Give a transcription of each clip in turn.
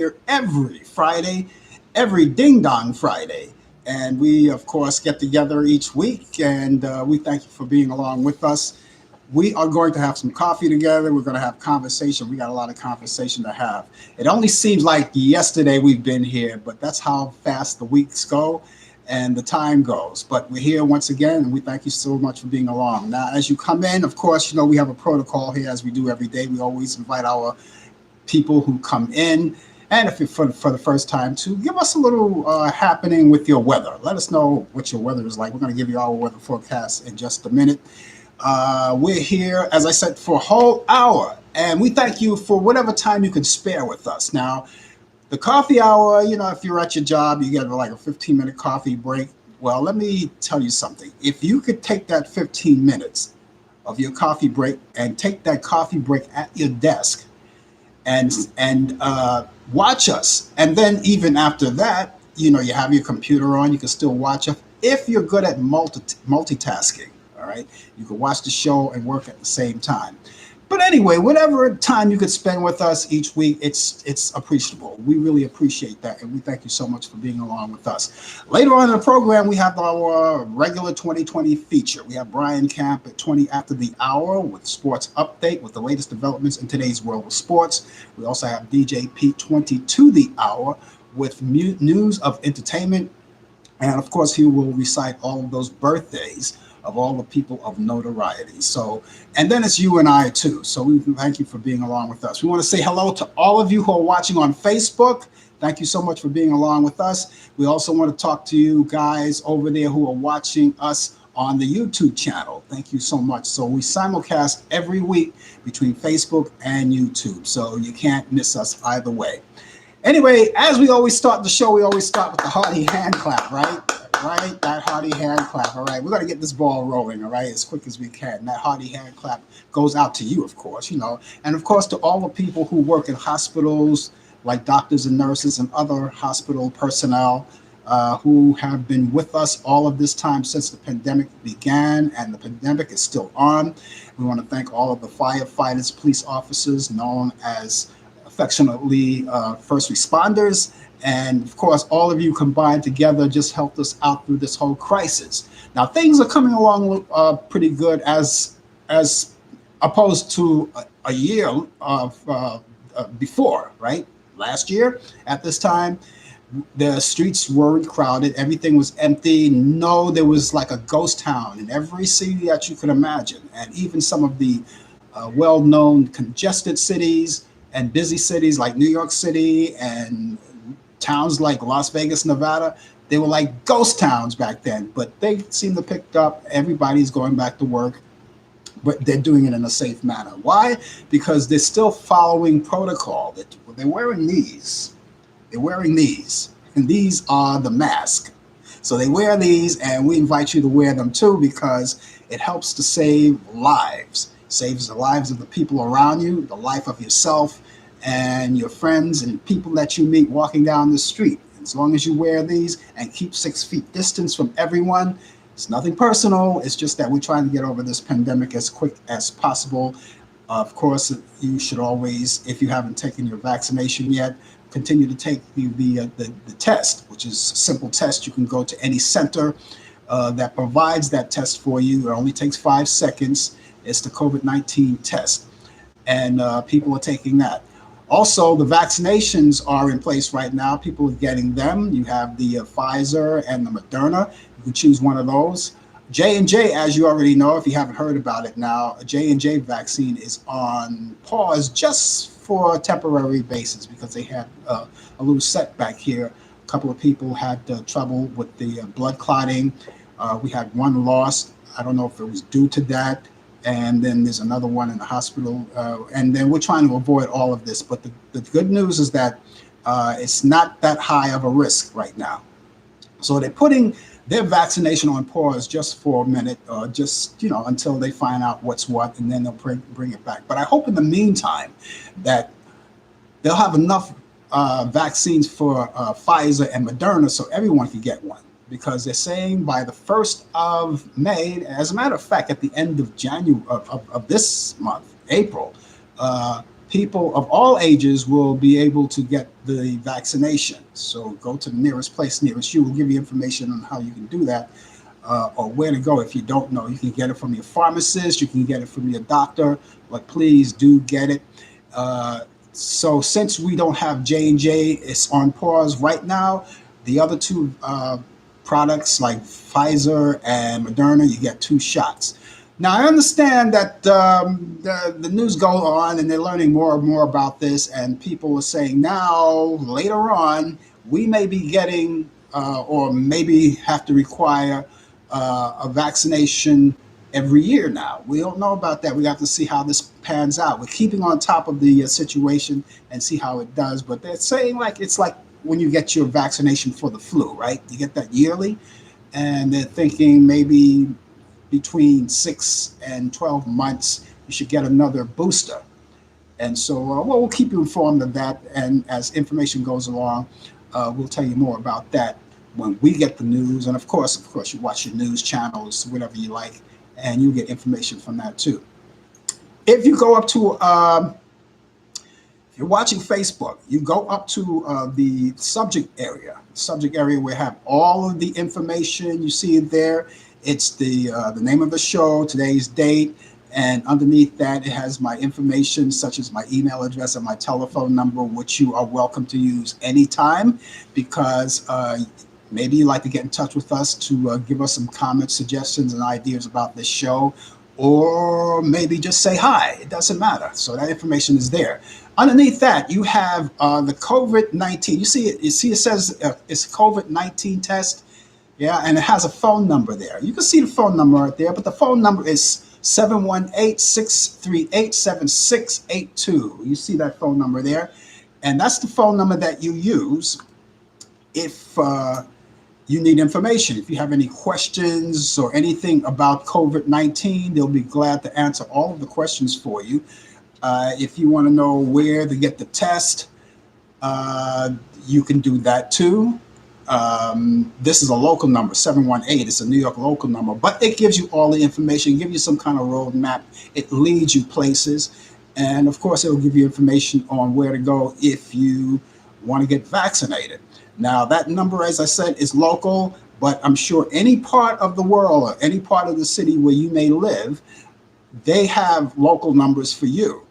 here every Friday, every Ding Dong Friday. And we, of course, get together each week, and we thank you for being along with us. We are going to have some coffee together. We're going to have conversation. We got a lot of conversation to have. It only seems like yesterday we've been here, but that's how fast the weeks go and the time goes. But we're here once again, and we thank you so much for being along. Now, as you come in, of course, we have a protocol here as we do every day. We always invite our people who come in, and if you're for the first time, to give us a little happening with your weather. Let us know what your weather is like. We're going to give you our weather forecast in just a minute. We're here, as I said, for a whole hour, and we thank you for whatever time you can spare with us. Now, the coffee hour, if you're at your job, you get like a 15-minute coffee break. Well, let me tell you something. If you could take that 15 minutes of your coffee break and take that coffee break at your desk and watch us, and then even after that, you have your computer on, you can still watch us if you're good at multitasking. All right, you can watch the show and work at the same time. But anyway, whatever time you could spend with us each week, it's appreciable. We really appreciate that, and we thank you so much for being along with us. Later on in the program, we have our regular 2020 feature. We have Brian Camp at 20 after the hour with sports update with the latest developments in today's world of sports. We also have DJ Pete 20 to the hour with news of entertainment, and of course, he will recite all of those birthdays of all the people of notoriety. So, and then it's you and I too. So we thank you for being along with us. We want to say hello to all of you who are watching on Facebook. Thank you so much for being along with us. We also want to talk to you guys over there who are watching us on the YouTube channel. Thank you so much. So we simulcast every week between Facebook and YouTube. So you can't miss us either way. Anyway, as we always start the show, we always start with the hearty hand clap, right? Right, that hearty hand clap. All right, we're gonna get this ball rolling. All right, as quick as we can. That hearty hand clap goes out to you, of course, and of course to all the people who work in hospitals, like doctors and nurses and other hospital personnel who have been with us all of this time since the pandemic began, and the pandemic is still on. We want to thank all of the firefighters, police officers, known as affectionately first responders. And of course, all of you combined together just helped us out through this whole crisis. Now, things are coming along pretty good as opposed to a year of before, right? Last year at this time, the streets were crowded. Everything was empty. No, there was like a ghost town in every city that you could imagine. And even some of the well-known congested cities and busy cities like New York City and towns like Las Vegas, Nevada, they were like ghost towns back then, but they seem to pick up. Everybody's going back to work, but they're doing it in a safe manner. Why? Because they're still following protocol. They're wearing these. They're wearing these, and these are the mask. So they wear these, and we invite you to wear them too because it helps to save lives. Saves the lives of the people around you, the life of yourself, and your friends and people that you meet walking down the street. As long as you wear these and keep 6 feet distance from everyone, it's nothing personal. It's just that we're trying to get over this pandemic as quick as possible. Of course, you should always, if you haven't taken your vaccination yet, continue to take the test, which is a simple test. You can go to any center that provides that test for you. It only takes 5 seconds. It's the COVID-19 test, and people are taking that. Also, the vaccinations are in place right now. People are getting them. You have the Pfizer and the Moderna. You can choose one of those. J&J, as you already know, if you haven't heard about it now, a J&J vaccine is on pause just for a temporary basis because they had a little setback here. A couple of people had trouble with the blood clotting. We had one loss. I don't know if it was due to that. And then there's another one in the hospital. And then we're trying to avoid all of this. But the good news is that it's not that high of a risk right now. So they're putting their vaccination on pause just for a minute, just, until they find out what's what, and then they'll bring it back. But I hope in the meantime that they'll have enough vaccines for Pfizer and Moderna so everyone can get one. Because they're saying by the 1st of May, as a matter of fact, at the end of January of this month, April, people of all ages will be able to get the vaccination. So go to the nearest place nearest you. We'll give you information on how you can do that, or where to go if you don't know. You can get it from your pharmacist, you can get it from your doctor, but please do get it. So since we don't have J&J, it's on pause right now. The other two products like Pfizer and Moderna, you get 2 shots. Now I understand that the news go on and they're learning more and more about this, and people are saying now later on we may be getting or maybe have to require a vaccination every year now. We don't know about that. We have to see how this pans out. We're keeping on top of the situation and see how it does. But they're saying like it's like when you get your vaccination for the flu, right? You get that yearly, and they're thinking maybe between 6 and 12 months you should get another booster. And so, we'll keep you informed of that. And as information goes along, we'll tell you more about that when we get the news. And of course, you watch your news channels, whatever you like, and you get information from that too. If you go up to, if you're watching Facebook, you go up to the subject area. Subject area, we have all of the information. You see it there. It's the name of the show, today's date, and underneath that it has my information, such as my email address and my telephone number, which you are welcome to use anytime, because maybe you'd like to get in touch with us to give us some comments, suggestions, and ideas about this show, or maybe just say hi. It doesn't matter. So that information is there. Underneath that, you have the COVID-19. You see it. You see it says it's a COVID-19 test. Yeah, and it has a phone number there. You can see the phone number right there, but the phone number is 718-638-7682. You see that phone number there, and that's the phone number that you use if you need information. If you have any questions or anything about COVID-19, they'll be glad to answer all of the questions for you. If you want to know where to get the test, you can do that too. This is a local number, 718. It's a New York local number, but it gives you all the information, give you some kind of roadmap. It leads you places. And of course, it'll give you information on where to go if you want to get vaccinated. Now, that number, as I said, is local, but I'm sure any part of the world or any part of the city where you may live, they have local numbers for you.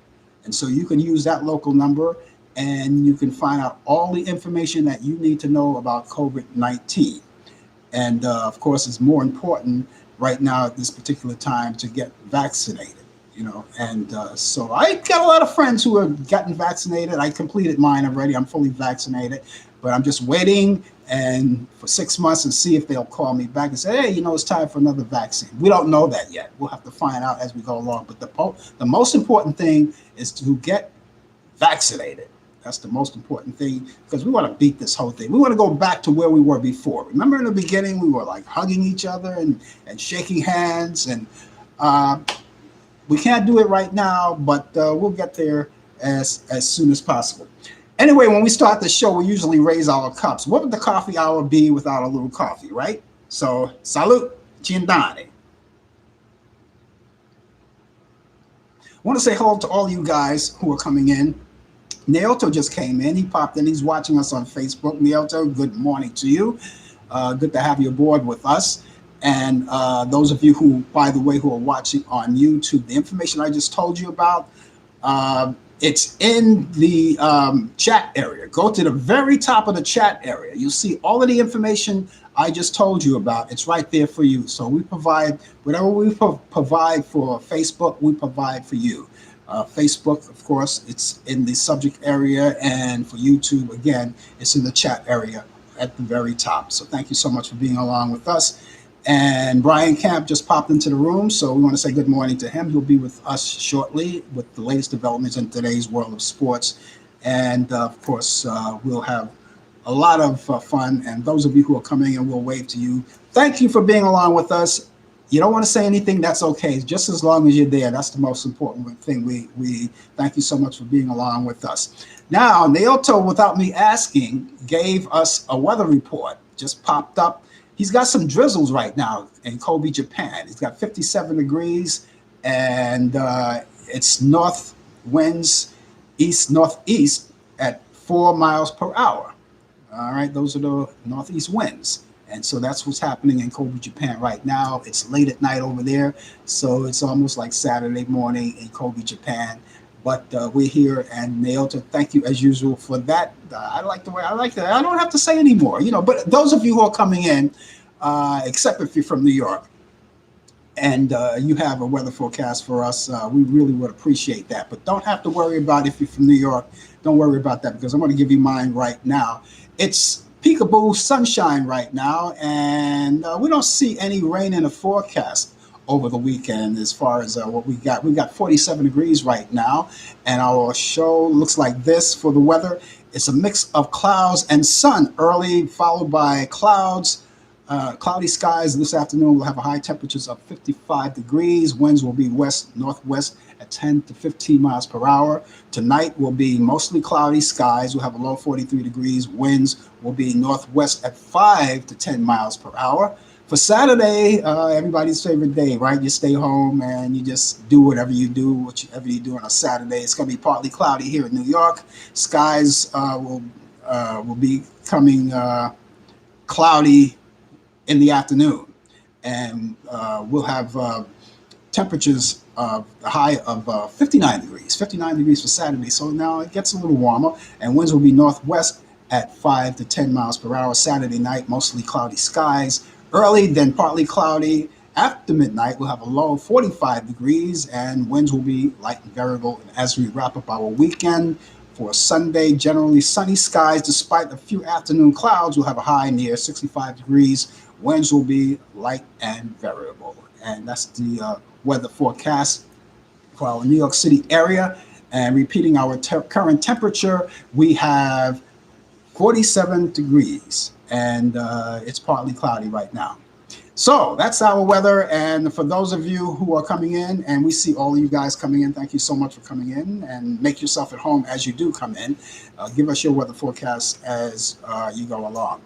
And so you can use that local number and you can find out all the information that you need to know about COVID-19. And of course, it's more important right now at this particular time to get vaccinated, And so I got a lot of friends who have gotten vaccinated. I completed mine already. I'm fully vaccinated, but I'm just waiting and for 6 months and see if they'll call me back and say, hey, it's time for another vaccine. We don't know that yet. We'll have to find out as we go along. But the most important thing is to get vaccinated. That's the most important thing, because we want to beat this whole thing. We want to go back to where we were before. Remember in the beginning, we were like hugging each other and shaking hands, and we can't do it right now, but we'll get there as soon as possible. Anyway, when we start the show, we usually raise our cups. What would the coffee hour be without a little coffee, right? So, salute, Cindani. I want to say hello to all you guys who are coming in. Neoto just came in. He popped in. He's watching us on Facebook. Neoto, good morning to you. Good to have you aboard with us. And those of you who, by the way, who are watching on YouTube, the information I just told you about, it's in the chat area. Go to the very top of the chat area. You'll see all of the information I just told you about. It's right there for you. So we provide whatever we provide for Facebook, we provide for you. Facebook, of course, it's in the subject area, and for YouTube, again, it's in the chat area at the very top. So thank you so much for being along with us. And Brian Camp just popped into the room, so we want to say good morning to him. He'll be with us shortly with the latest developments in today's world of sports. And of course, we'll have a lot of fun. And those of you who are coming in, we'll wave to you. Thank you for being along with us. You don't want to say anything, that's okay. Just as long as you're there, that's the most important thing. We thank you so much for being along with us. Now, Naoto, without me asking, gave us a weather report. Just popped up. He's got some drizzles right now in Kobe, Japan. He's got 57 degrees, and it's north winds east northeast at 4 miles per hour. All right, those are the northeast winds. And so that's what's happening in Kobe, Japan right now. It's late at night over there, so it's almost like Saturday morning in Kobe, Japan. But we're here, and Naota, thank you as usual for that. I like the way I like that. I don't have to say anymore, you know. But those of you who are coming in, except if you're from New York, and you have a weather forecast for us, we really would appreciate that. But don't have to worry about if you're from New York. Don't worry about that because I'm going to give you mine right now. It's peekaboo sunshine right now, and we don't see any rain in the forecast over the weekend as far as what we got. We got 47 degrees right now, and our show looks like this for the weather. It's a mix of clouds and sun early, followed by clouds. Cloudy skies this afternoon. We'll have a high temperatures of 55 degrees. Winds will be west northwest at 10 to 15 miles per hour. Tonight will be mostly cloudy skies. We'll have a low 43 degrees. Winds will be northwest at 5 to 10 miles per hour. For Saturday, everybody's favorite day, right? You stay home and you just do whatever you do on a Saturday. It's going to be partly cloudy here in New York. Skies will be coming cloudy in the afternoon, and we'll have temperatures of the high of 59 degrees for Saturday. So now it gets a little warmer, and winds will be northwest at 5 to 10 miles per hour. Saturday night, mostly cloudy skies. Early, then partly cloudy. After midnight, we'll have a low of 45 degrees, and winds will be light and variable. And as we wrap up our weekend, for Sunday, generally sunny skies despite a few afternoon clouds. We'll have a high near 65 degrees. Winds will be light and variable. And that's the weather forecast for our New York City area. And repeating our current temperature, we have 47 degrees, and it's partly cloudy right now. So that's our weather. And for those of you who are coming in, and we see all of you guys coming in, thank you so much for coming in, and make yourself at home as you do come in. Give us your weather forecast as you go along.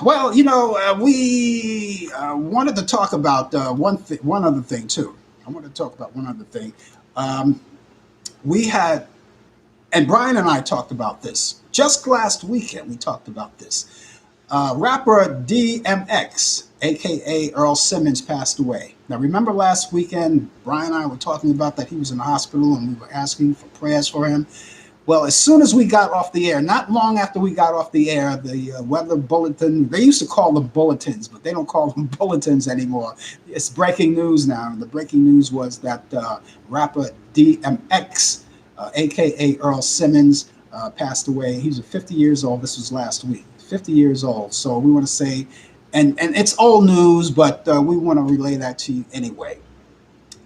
Well, you know, we wanted to talk about one other thing too. I wanted to talk about one other thing. We had, and Brian and I talked about this just last weekend. We talked about this. Rapper DMX, aka Earl Simmons, passed away. Now, remember last weekend, Brian and I were talking about that he was in the hospital, and we were asking for prayers for him. Well, as soon as we got off the air, not long after we got off the air, the weather bulletin, they used to call them bulletins, but they don't call them bulletins anymore. It's breaking news now. And the breaking news was that rapper DMX, aka Earl Simmons, passed away. He was 50 years old. This was last week. 50 years old. So we want to say, and it's old news, but we want to relay that to you anyway.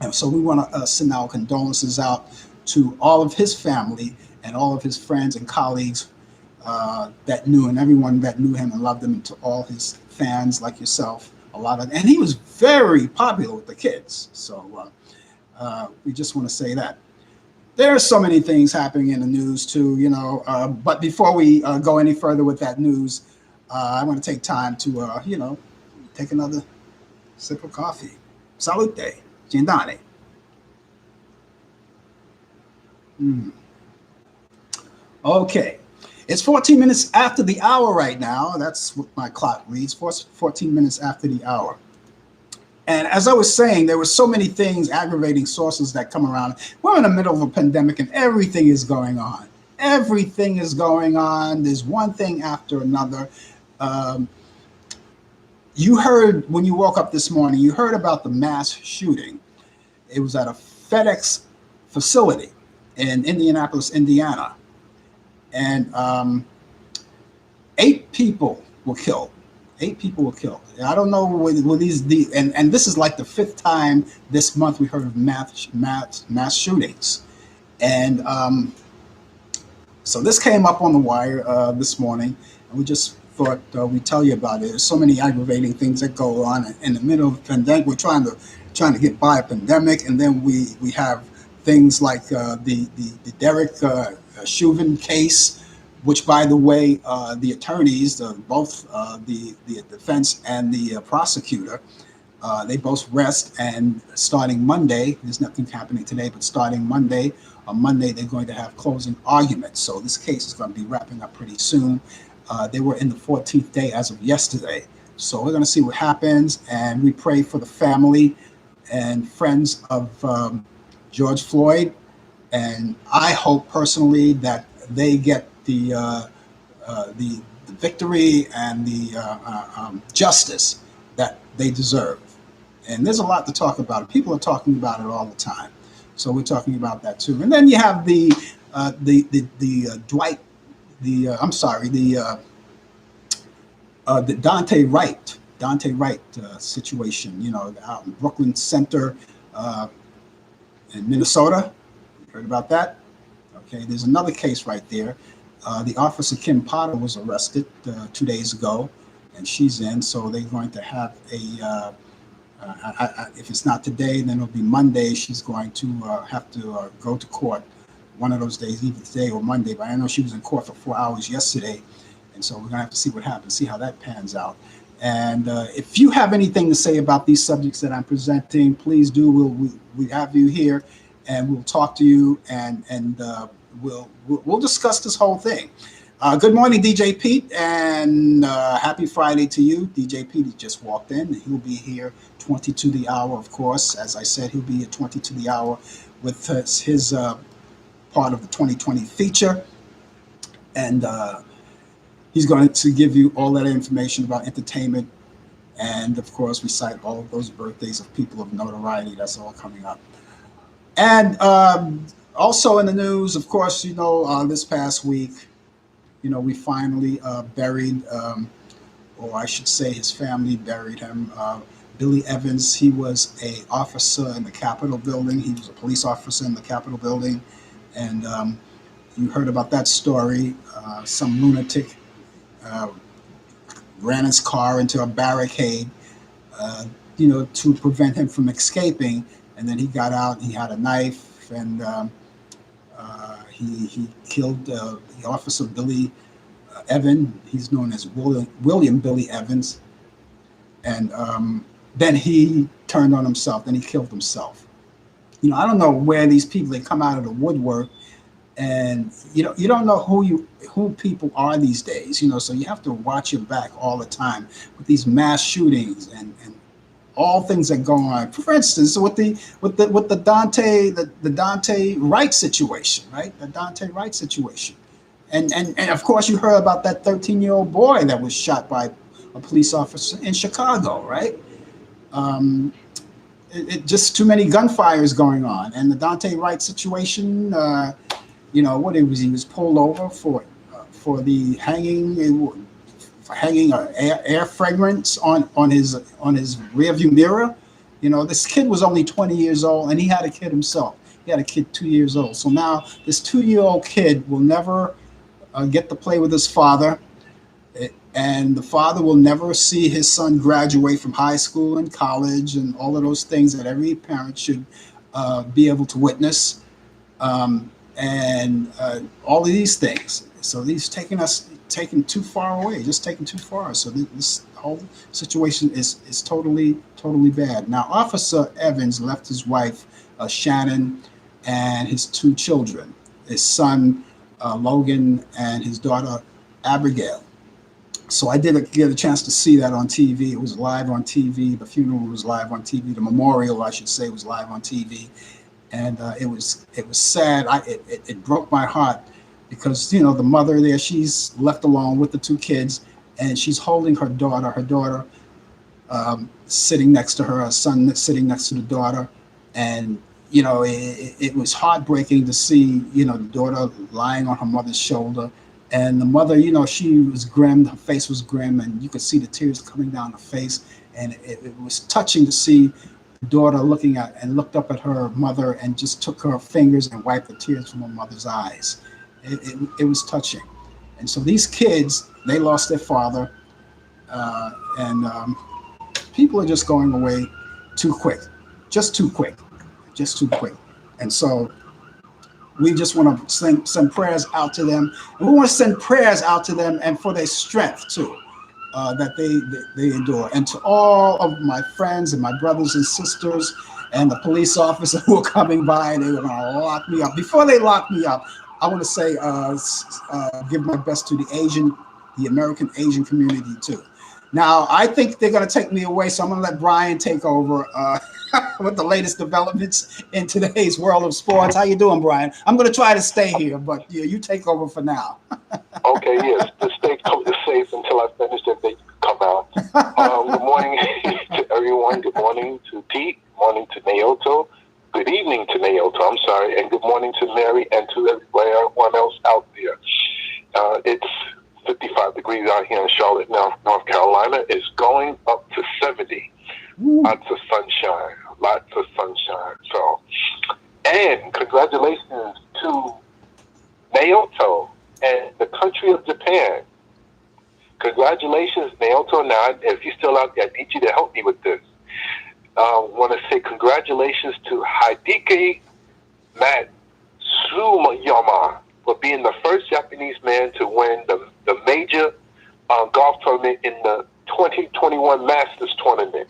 And so we want to send our condolences out to all of his family and all of his friends and colleagues that knew, and everyone that knew him and loved him, and to all his fans like yourself. And he was very popular with the kids. So we just want to say that. There are so many things happening in the news too, you know. But before we go any further with that news, I want to take time to, take another sip of coffee. Salute. Dzień dobry. Okay. It's 14 minutes after the hour right now. That's what my clock reads. 14 minutes after the hour. And as I was saying, there were so many things, aggravating sources that come around. We're in the middle of a pandemic and everything is going on. Everything is going on. There's one thing after another. You heard, when you woke up this morning, you heard about the mass shooting. It was at a FedEx facility in Indianapolis, Indiana. And 8 people were killed. 8 people were killed. I don't know were these and this is like the 5th time this month we heard of mass shootings, and so this came up on the wire this morning, and we just thought we'd tell you about it. There's so many aggravating things that go on in the middle of the pandemic. We're trying to get by a pandemic, and then we have things like the Derek Chauvin case, which, by the way, the attorneys, both the defense and the prosecutor, they both rest. And starting Monday, there's nothing happening today, but starting Monday, On Monday, they're going to have closing arguments. So this case is going to be wrapping up pretty soon. They were in the 14th day as of yesterday. So we're going to see what happens, and we pray for the family and friends of George Floyd. And I hope personally that they get the victory and the justice that they deserve. And there's a lot to talk about. People are talking about it all the time, so we're talking about that too. And then you have Dwight, I'm sorry, the Dante Wright situation. You know, out in Brooklyn Center in Minnesota. You heard about that? Okay, there's another case right there. The officer Kim Potter was arrested 2 days ago, and she's in. So they're going to have if it's not today, then it'll be Monday. She's going to have to go to court one of those days, either today or Monday. But I know she was in court for 4 hours yesterday, and so we're going to have to see what happens, see how that pans out. And if you have anything to say about these subjects that I'm presenting, please do. We have you here, and we'll talk to you, and we'll discuss this whole thing. Good morning, DJ Pete, and happy Friday to you. DJ Pete just walked in. He'll be here 20 to the hour, of course. As I said, he'll be here 20 to the hour with his part of the 2020 feature. And he's going to give you all that information about entertainment. And, of course, recite all of those birthdays of people of notoriety. That's all coming up. And also in the news, of course, this past week, we finally buried, or I should say his family buried him, Billy Evans. He was a officer in the Capitol building. He was a police officer in the Capitol building. And you heard about that story. Some lunatic ran his car into a barricade, to prevent him from escaping. And then he got out, and he had a knife, and he killed the officer Billy Evan. He's known as William Billy Evans. And then he turned on himself. Then he killed himself. I don't know where these people, they come out of the woodwork, and you don't know who people are these days. So you have to watch your back all the time with these mass shootings and all things that go on. For instance, with the Dante Wright situation, right? The Dante Wright situation, and of course you heard about that 13-year-old boy that was shot by a police officer in Chicago, right? It just too many gunfires going on, and the Dante Wright situation. What it was, he was pulled over for the hanging. Hanging air fragrance on his rearview mirror. This kid was only 20 years old, and he had a kid himself. He had a kid 2 years old. So now this 2-year-old kid will never get to play with his father, and the father will never see his son graduate from high school and college and all of those things that every parent should be able to witness, and all of these things. So these taken too far away, just taken too far. So this whole situation is totally bad. Now, Officer Evans left his wife, Shannon, and his 2 children, his son, Logan, and his daughter, Abigail. So I did get a chance to see that on TV. It was live on TV. The funeral was live on TV. The memorial, I should say, was live on TV. And it was sad. It broke my heart. Because, the mother there, she's left alone with the 2 kids, and she's holding her daughter sitting next to her son sitting next to the daughter. And, it was heartbreaking to see, the daughter lying on her mother's shoulder. And the mother, she was grim, her face was grim, and you could see the tears coming down her face. And it was touching to see the daughter looked up at her mother and just took her fingers and wiped the tears from her mother's eyes. It was touching. And so these kids, they lost their father, and people are just going away too quick, just too quick. And so we just want to send prayers out to them. And we want to send prayers out to them and for their strength too, that they endure. And to all of my friends and my brothers and sisters and the police officer who were coming by, and they were going to lock me up. Before they locked me up, I want to say, give my best to the American Asian community too. Now, I think they're going to take me away, so I'm going to let Brian take over with the latest developments in today's world of sports. How you doing, Brian? I'm going to try to stay here, but yeah, you take over for now. Okay, yes. Just stay safe until I finish and then you can come out. Good morning to everyone. Good morning to Pete. Good morning to Naoto. Good evening to Naoto, I'm sorry. And good morning to Mary and to everyone else out there. It's 55 degrees out here in Charlotte, North Carolina. It's going up to 70. Woo. Lots of sunshine. Lots of sunshine. So, and congratulations to Naoto and the country of Japan. Congratulations, Naoto. Now, if you're still out there, I need you to help me with this. Want to say congratulations to Hideki Matsuyama for being the first Japanese man to win the major golf tournament in the 2021 Masters tournament.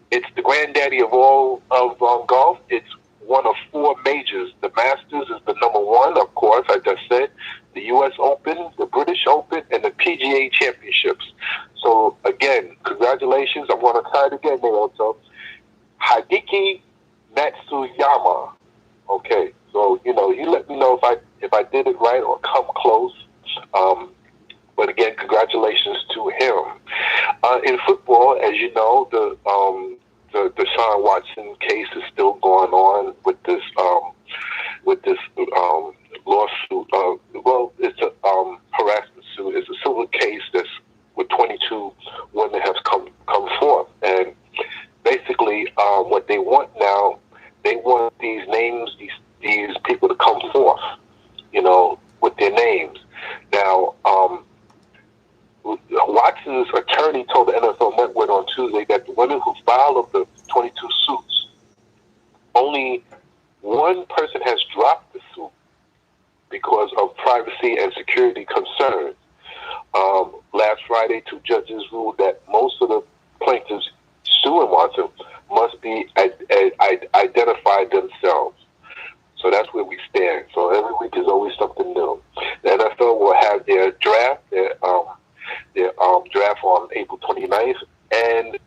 It's the granddaddy of all of golf. It's one of four majors. The Masters is the number one, of course, I just said. The U.S. Open, the British Open, and the PGA Championships. So, again, congratulations. I'm going to try it again, Naoto. Hideki Matsuyama. Okay, so, you let me know if I did it right or come close. But, again, congratulations to him. In football, as you know, the Deshaun Watson case is still going on with this lawsuit. Well, it's a harassment suit. It's a civil case that's with 22 women have come forth, and basically, what they want now, they want these names, these people to come forth, with their names. Now, Watson's attorney told the NFL Network on Tuesday that the women who filed of the 22 suits, only one person has dropped the suit because of privacy and security concerns. Last Friday, two judges ruled that most of the plaintiffs suing Watson must be identified themselves. So that's where we stand. So every week is always something new. The NFL will have their draft, draft on April 29th and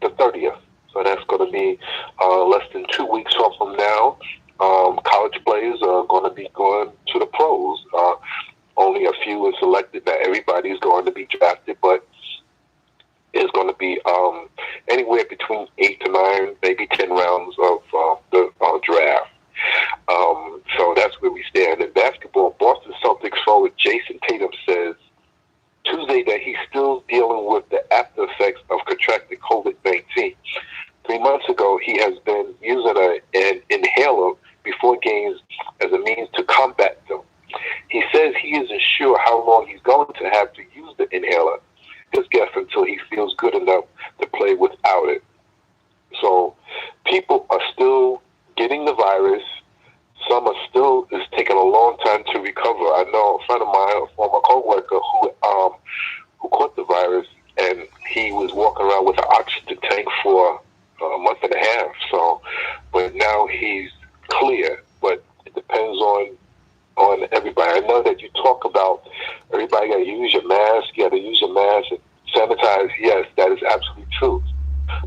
the 30th. So that's going to be less than 2 weeks from now. College players are going to be going to the pros. Only a few are selected. Not everybody is going to be drafted, but it's going to be anywhere between 8 to 9, maybe 10 rounds of the draft. So that's where we stand. In basketball, Boston Celtics forward Jason Tatum says Tuesday that he's still dealing with the after effects of contracting COVID-19. 3 months ago, he has been using an inhaler before games as a means to combat them. He says he isn't sure how long he's going to have to use the inhaler. His guess until he feels good enough to play without it. So people are still getting the virus. Some are still, it's taking a long time to recover. I know a friend of mine, a former coworker who caught the virus, and he was walking around with an oxygen tank for a month and a half. So, but now he's clear. But it depends on everybody. I know that you talk about everybody got to use your mask. You got to use your mask and sanitize. Yes, that is absolutely true.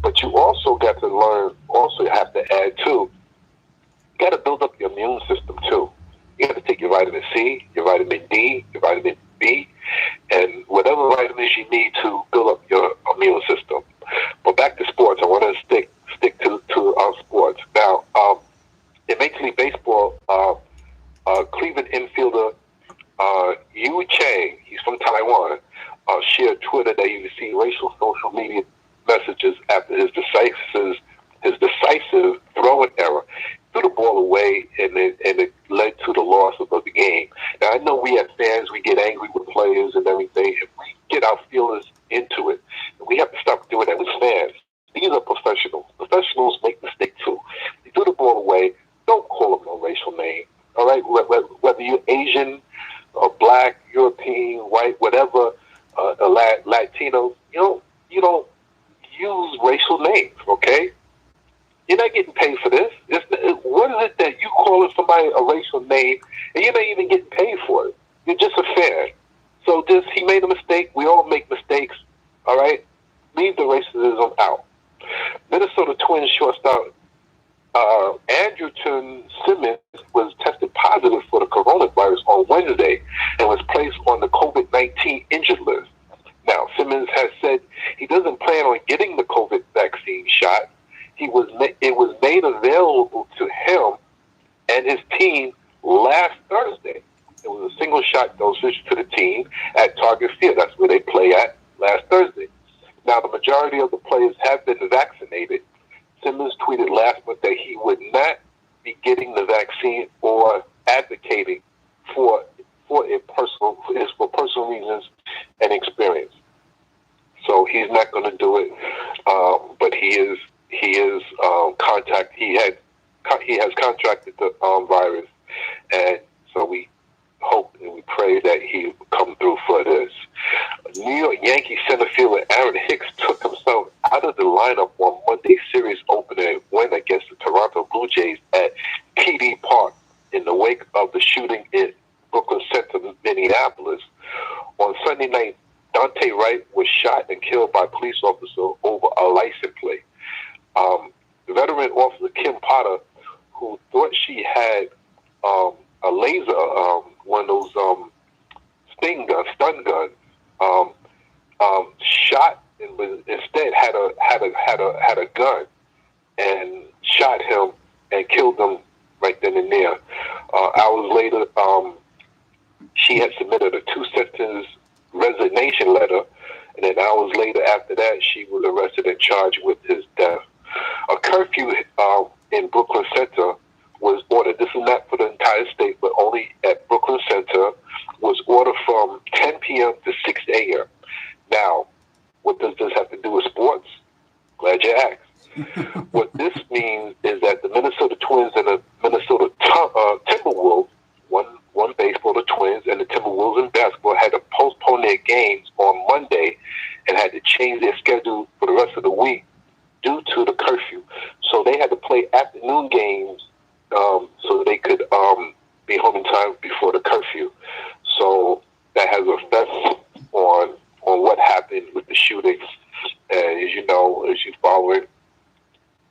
But you also got to learn. Also, you have to add too. You got to build up your immune system too. You got to take your vitamin C, your vitamin D, your vitamin B, and whatever vitamins you need to build up your immune system. But back to sports. I want to stick to our sports now. In Major League Baseball, Cleveland infielder Yu Chang, he's from Taiwan, shared Twitter that he received racial social media messages after his decisive throwing error. Threw the ball away, and it led to the loss of the game. Now, I know we as fans, we get angry with players and everything. If we get our feelings into it, we have to stop doing that with fans. These are professionals. Professionals make mistakes too. They threw the ball away. Don't call them no racial name. All right, whether you're Asian or Black, European, white, whatever, Latino, you don't use racial names. Okay, You're not getting paid for this. What is it that you calling somebody a racial name and you're not even getting paid for it? You're just a fan. So just he made a mistake. We all make mistakes. All right, leave the racism out. Minnesota Twins shortstop Andrelton Simmons was tested positive for the coronavirus on Wednesday and was placed on the COVID-19 injured list. Now, Simmons has said he doesn't plan on getting the COVID vaccine shot. It was made available to him and his team last Thursday. It was a single shot dosage to the team at Target Field. That's where they play at last Thursday. Now, the majority of the players have been vaccinated. Simmons tweeted last month that he would not be getting the vaccine or advocating for personal reasons and experience. So he's not going to do it, but he has contracted the virus, and so we hope and we pray that he will come through for this. New York Yankees center fielder Aaron Hicks took himself out of the lineup on Monday's series opener win against the Toronto Blue Jays at TD Park in the wake of the shooting in Brooklyn Center, Minneapolis. On Sunday night, Dante Wright was shot and killed by a police officer over a license plate. The veteran officer Kim Potter, who thought she had a laser, one of those stun guns, shot and was instead had a gun and shot him and killed him right then and there. Hours later, she had submitted a 2-sentence resignation letter, and then hours later after that, she was arrested and charged with his death. A curfew in Brooklyn Center was ordered. This is not for the entire state, but only at Brooklyn Center, was ordered from 10 p.m. to 6 a.m. Now, what does this have to do with sports? Glad you asked. What this means is that the Minnesota Twins and the Minnesota Timberwolves, one baseball, the Twins, and the Timberwolves in basketball had to postpone their games on Monday and had to change their schedule for the rest of the week due to the curfew. So they had to play afternoon games so they could be home in time before the curfew. So that has an effect on what happened with the shootings. And as you know, as you follow it,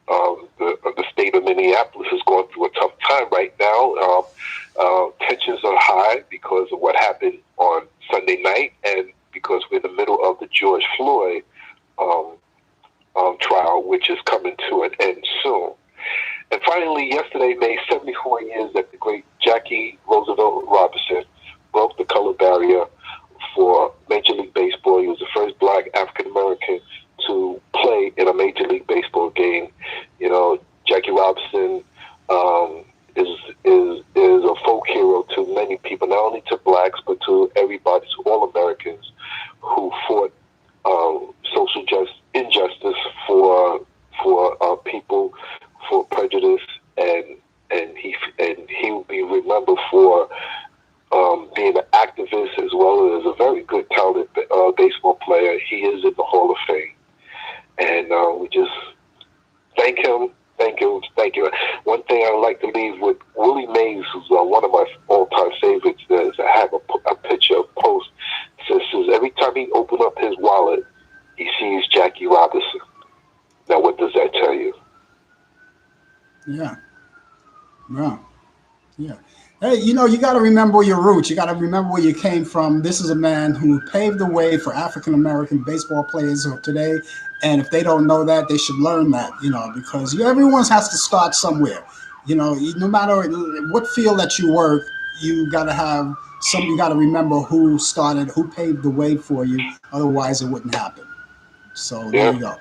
the state of Minneapolis is going through a tough time right now. Tensions are high because of what happened on Sunday night and because we're in the middle of the George Floyd trial, which is coming to an end soon. And finally, yesterday made 74 years that the great Jackie Roosevelt Robinson broke the color barrier for Major League Baseball. He was the first black African-American to play in a Major League Baseball game. You know, Jackie Robinson is a folk hero to many people, not only to blacks, but to everybody, to all Americans who fought social injustice for people, for prejudice, and he will be remembered for being an activist as well as a very good, talented baseball player. He is in the Hall of Fame, and we just thank him. Thank you. One thing I would like to leave with Willie Mays, who's one of my all-time favorites, is I have a picture, a post, says every time he opens up his wallet, he sees Jackie Robinson. Now, what does that tell you? Yeah. Wow. Yeah. Hey, you know, you got to remember your roots. You got to remember where you came from. This is a man who paved the way for African-American baseball players of today. And if they don't know that, they should learn that, you know, because everyone has to start somewhere. You know, no matter what field that you work, you got to have you got to remember who started, who paved the way for you. Otherwise, it wouldn't happen. So there you go.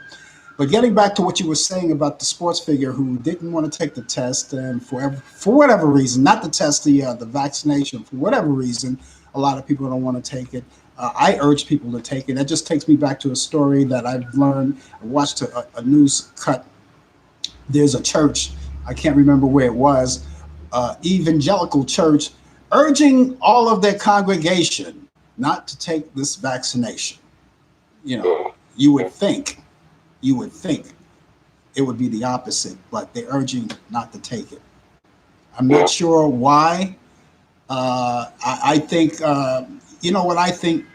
But getting back to what you were saying about the sports figure who didn't want to take the test, and for whatever reason, not the test, the vaccination, for whatever reason, a lot of people don't want to take it. I urge people to take it. That just takes me back to a story that I've learned. I watched a news cut. There's a church, I can't remember where it was, evangelical church, urging all of their congregation not to take this vaccination. You know, you would think it would be the opposite, but they're urging not to take it. I'm not sure why. I think, you know what I think?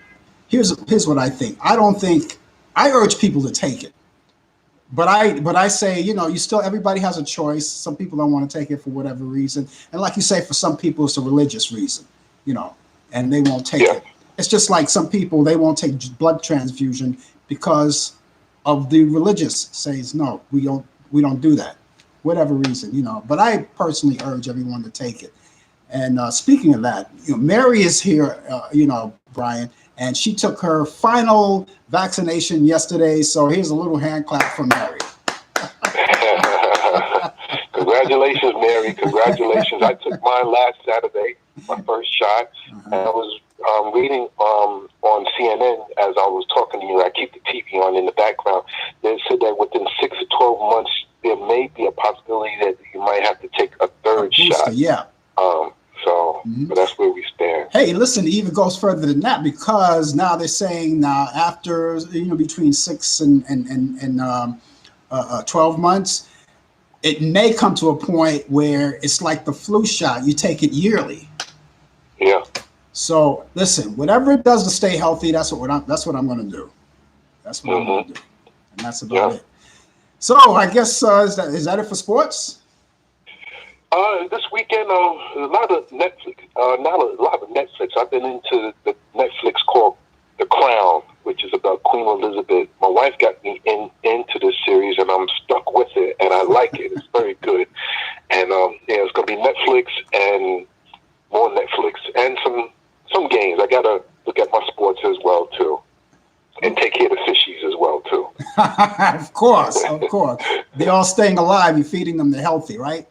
Here's what I think. I don't think, I urge people to take it. But I say, you know, you still, everybody has a choice. Some people don't want to take it for whatever reason. And like you say, for some people, it's a religious reason, you know, and they won't take it. It's just like some people, they won't take blood transfusion because of the religious says, no, we don't do that. Whatever reason, you know, but I personally urge everyone to take it. And speaking of that, you know, Mary is here, you know, Brian, and she took her final vaccination yesterday. So here's a little hand clap for Mary. Congratulations, Mary. Congratulations. I took mine last Saturday, my first shot. And I was reading on CNN as I was talking to you. I keep the TV on in the background. They said that within 6 to 12 months, there may be a possibility that you might have to take a third shot. Yeah. So that's where we stand. Hey, listen, it even goes further than that, because now they're saying now after, you know, between 6 and 12 months, it may come to a point where it's like the flu shot. You take it yearly. Yeah. So listen, whatever it does to stay healthy, that's what I'm going to do. That's what I'm going to do, and that's about it. So I guess is that it for sports? This weekend, a lot of Netflix. Not a lot of Netflix. I've been into the Netflix called The Crown, which is about Queen Elizabeth. My wife got me into this series, and I'm stuck with it, and I like it. It's very good. And it's gonna be Netflix and more Netflix and some games. I gotta look at my sports as well too, and take care of the fishies as well too. Of course. They're all staying alive. You're feeding them. They're healthy, right?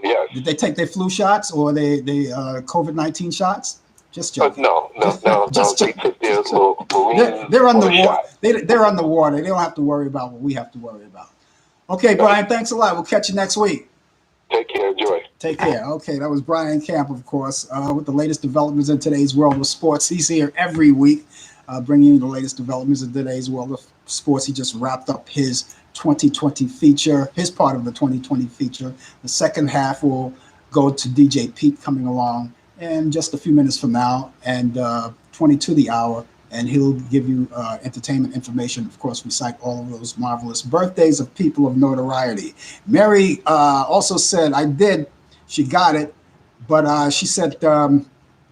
Yes. Did they take their flu shots or they COVID-19 shots? Just joking. No. Just they took their little marine. They're underwater. They're underwater. They don't have to worry about what we have to worry about. Okay, Brian, thanks a lot. We'll catch you next week. Take care. Enjoy. Take care. Okay, that was Brian Camp, of course, with the latest developments in today's world of sports. He's here every week, bringing you the latest developments in today's world of sports. He just wrapped up his 2020 feature, his part of the 2020 feature. The second half will go to DJ Pete coming along in just a few minutes from now, and 20 to the hour, and he'll give you entertainment information. Of course, we cite all of those marvelous birthdays of people of notoriety. Mary also said, she got it, but she said,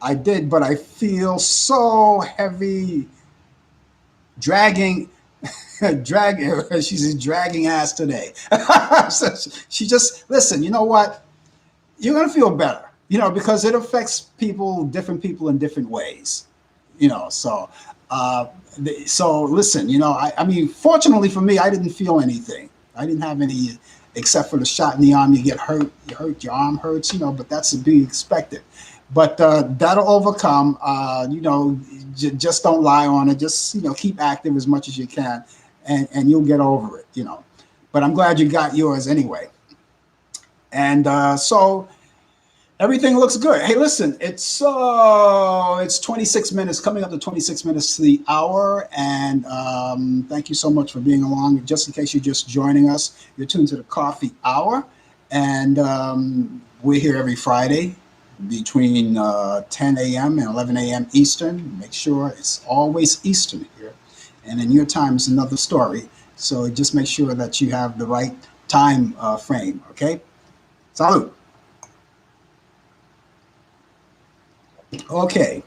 I did, but I feel so heavy dragging she's dragging ass today. So she just, listen, you know what? You're going to feel better, you know, because it affects different people in different ways, you know. So listen, you know, I mean, fortunately for me, I didn't feel anything. I didn't have any, except for the shot in the arm. You get hurt, your arm hurts, you know, but that's to be expected. But that'll overcome, you know, just don't lie on it. Just, you know, keep active as much as you can, and you'll get over it, you know. But I'm glad you got yours anyway. And so everything looks good. Hey, listen, it's 26 minutes, coming up to 26 minutes to the hour. And thank you so much for being along. Just in case you're just joining us, you're tuned to the Coffee Hour. And we're here every Friday between 10 a.m. and 11 a.m. Eastern. Make sure it's always Eastern here. And in your time is another story. So just make sure that you have the right time frame, okay? Salud. Okay.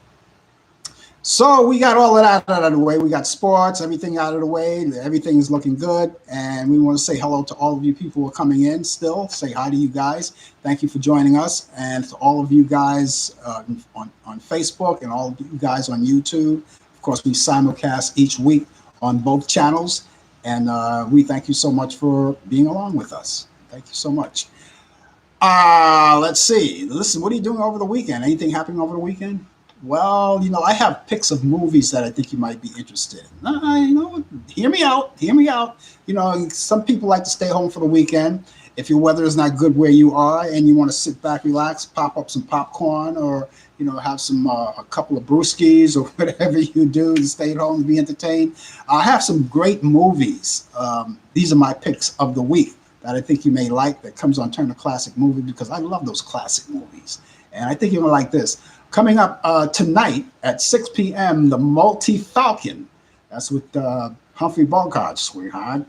So we got all of that out of the way. We got sports, everything out of the way. Everything is looking good. And we want to say hello to all of you people who are coming in still. Say hi to you guys. Thank you for joining us. And to all of you guys on Facebook and all of you guys on YouTube. Of course, we simulcast each week on both channels. And we thank you so much for being along with us. Thank you so much. Let's see. Listen, what are you doing over the weekend? Anything happening over the weekend? Well, you know, I have picks of movies that I think you might be interested in. You know, hear me out. You know, some people like to stay home for the weekend. If your weather is not good where you are and you want to sit back, relax, pop up some popcorn, or, have some a couple of brewskis or whatever you do to stay at home and be entertained. I have some great movies. These are my picks of the week that I think you may like. That comes on Turner Classic Movie because I love those classic movies, and I think you're gonna like this. Coming up tonight at 6 p.m., The Multi Falcon. That's with Humphrey Bogart, sweetheart.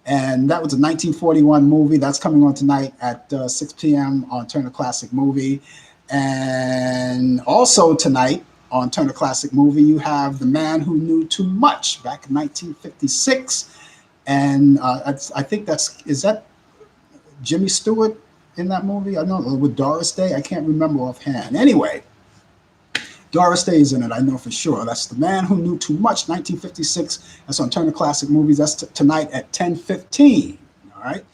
And that was a 1941 movie. That's coming on tonight at 6 p.m. on Turner Classic Movie. And also tonight on Turner Classic Movie, you have The Man Who Knew Too Much back in 1956. And I think is that Jimmy Stewart in that movie? I don't know, with Doris Day? I can't remember offhand. Anyway, Doris Day is in it, I know for sure. That's The Man Who Knew Too Much, 1956. That's on Turner Classic Movies. That's tonight at 10:15. All right.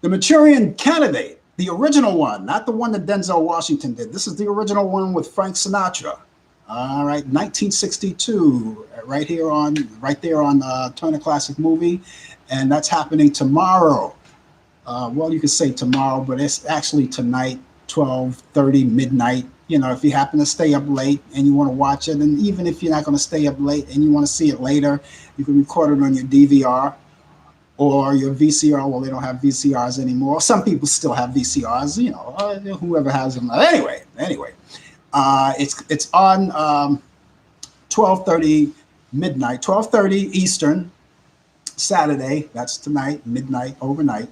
The Manchurian Candidate, the original one, not the one that Denzel Washington did. This is the original one with Frank Sinatra. All right, 1962, right there on Turner Classic Movie, and that's happening tomorrow. Well, you could say tomorrow, but it's actually tonight, 12:30 midnight. If you happen to stay up late and you want to watch it, and even if you're not going to stay up late and you want to see it later, you can record it on your DVR or your VCR. Well, they don't have VCRs anymore. Some people still have VCRs, whoever has them. Anyway, it's on 12:30 midnight, 12:30 Eastern, Saturday. That's tonight, midnight, overnight,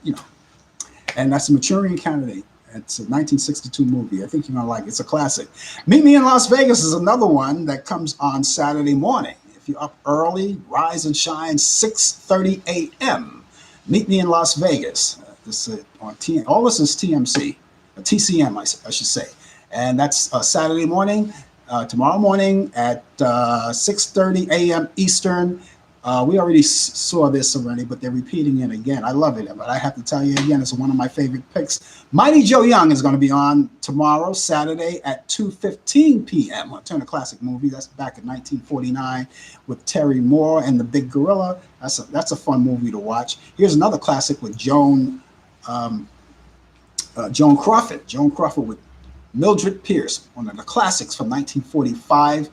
and that's a Manchurian Candidate. It's a 1962 movie. I think you're going to like it. It's a classic. Meet Me in Las Vegas is another one that comes on Saturday morning. If you're up early, rise and shine, 6:30 a.m. Meet Me in Las Vegas. This is on all this is TMC, TCM, I should say. And that's Saturday morning, tomorrow morning at 6:30 a.m. Eastern. We already saw this already, but they're repeating it again. I love it, but I have to tell you again, it's one of my favorite picks. Mighty Joe Young is going to be on tomorrow, Saturday at 2:15 p.m. on Turner Classic Movie. That's back in 1949 with Terry Moore and the Big Gorilla. That's a fun movie to watch. Here's another classic with Joan Crawford. Joan Crawford with Mildred Pierce, one of the classics from 1945.